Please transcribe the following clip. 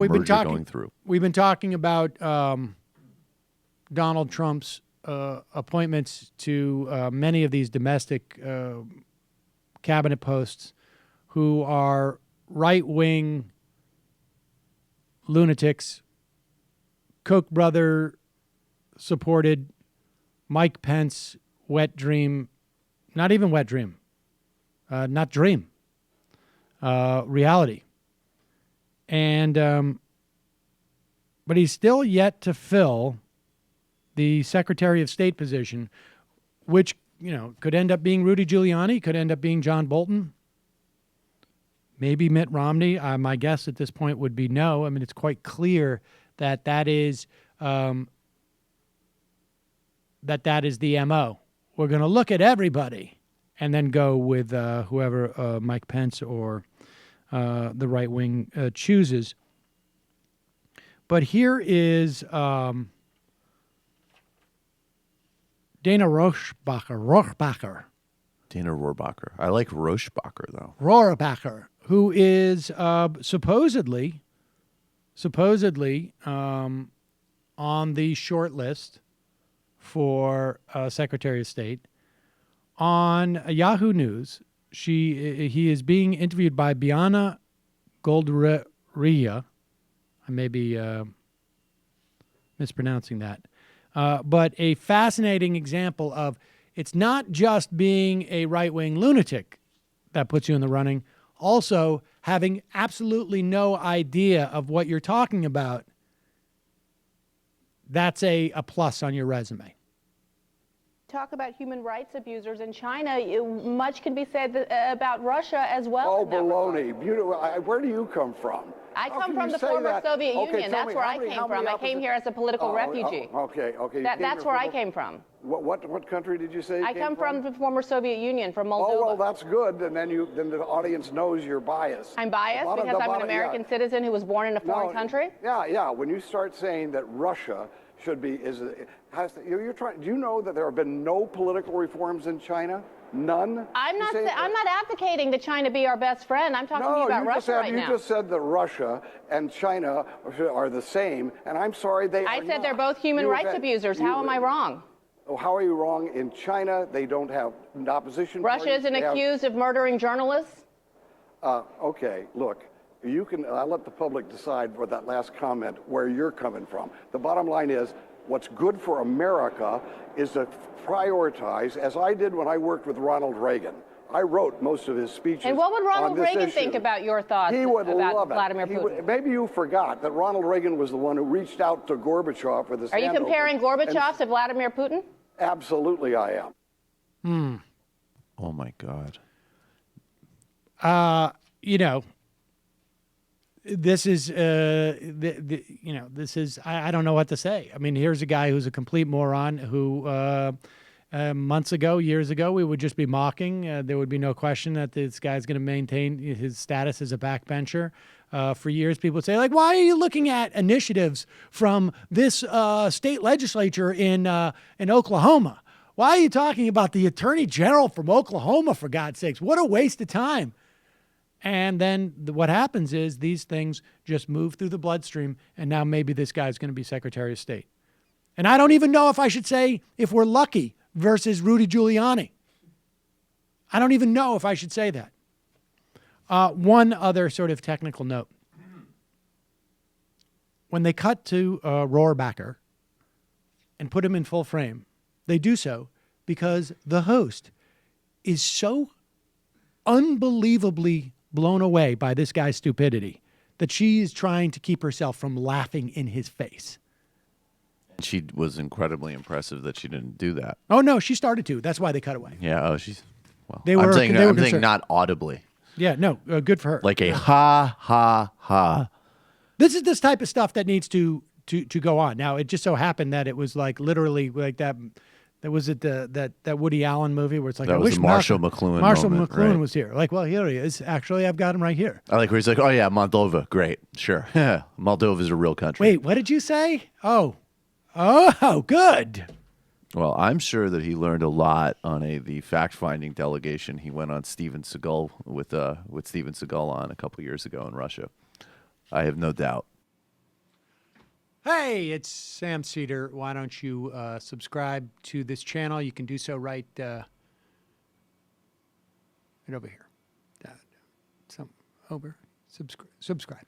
merger going through. We've been talking about Donald Trump's appointments to many of these domestic cabinet posts who are right-wing lunatics, Koch brother supported, Mike Pence wet dream, not even wet dream, not dream, reality. And but he's still yet to fill the Secretary of State position, which, could end up being Rudy Giuliani, could end up being John Bolton, maybe Mitt Romney. My guess at this point would be no. I mean, it's quite clear that that is the MO. We're going to look at everybody and then go with whoever Mike Pence or the right wing chooses. But here is Dana Rohrabacher. Dana Rohrabacher. I like Rohrabacher, though. Rohrabacher, who is supposedly on the short list for Secretary of State. On Yahoo News, he is being interviewed by Bianna Golodryga. I may be mispronouncing that. But a fascinating example of it's not just being a right-wing lunatic that puts you in the running, also having absolutely no idea of what you're talking about. That's a plus on your resume. Talk about human rights abusers in China. Much can be said about Russia as well. Oh, baloney. Where do you come from? I come from the former Soviet Union. That's where I came from. I came here as a political refugee. Okay. That's where I came from. What country did you say you I came come from the former Soviet Union, from Moldova. Oh, well, that's good. And then the audience knows you're biased. I'm biased because I'm an American citizen who was born in a foreign country? Yeah. When you start saying that Russia should be, do you know that there have been no political reforms in China? None? I'm not advocating that China be our best friend. I'm talking to you about Russia right now. You just said that Russia and China are the same, and I'm sorry they are not. I said they're both human rights abusers. How am I wrong? Oh, how are you wrong? In China, they don't have opposition. Russia isn't accused of murdering journalists? Okay, look. I'll let the public decide for that last comment where you're coming from. The bottom line is, what's good for America is to prioritize, as I did when I worked with Ronald Reagan. I wrote most of his speeches. And what would Ronald Reagan think about your thoughts about Vladimir Putin? Maybe you forgot that Ronald Reagan was the one who reached out to Gorbachev for the Are you comparing Gorbachev to Vladimir Putin? Absolutely, I am. Oh my God. This is, this is, I don't know what to say. I mean, here's a guy who's a complete moron who years ago, we would just be mocking. There would be no question that this guy's going to maintain his status as a backbencher. For years, people would say, like, why are you looking at initiatives from this state legislature in Oklahoma? Why are you talking about the attorney general from Oklahoma, for God's sakes? What a waste of time. And then what happens is these things just move through the bloodstream, and now maybe this guy's going to be Secretary of State. And I don't even know if I should say if we're lucky versus Rudy Giuliani. I don't even know if I should say that. One other sort of technical note. When they cut to Rohrabacher and put him in full frame, they do so because the host is so unbelievably blown away by this guy's stupidity that she is trying to keep herself from laughing in his face. She was incredibly impressive that she didn't do that. Oh, no, she started to. That's why they cut away. Yeah, I'm saying not audibly. Yeah, no, good for her. Like a ha, ha, ha. This is this type of stuff that needs to go on. Now, it just so happened that it was like literally like that. That was it that Woody Allen movie where it's like, that was Marshall McLuhan. Marshall McLuhan was here. Like, well, here he is. Actually, I've got him right here. I like where he's like, oh yeah, Moldova, great, sure. Moldova is a real country. Wait, what did you say? Oh, good. Well, I'm sure that he learned a lot on the fact-finding delegation he went on Steven Seagal with Steven Seagal on a couple years ago in Russia. I have no doubt. Hey, it's Sam Seder. Why don't you subscribe to this channel? You can do so right over here. Over. Subscribe.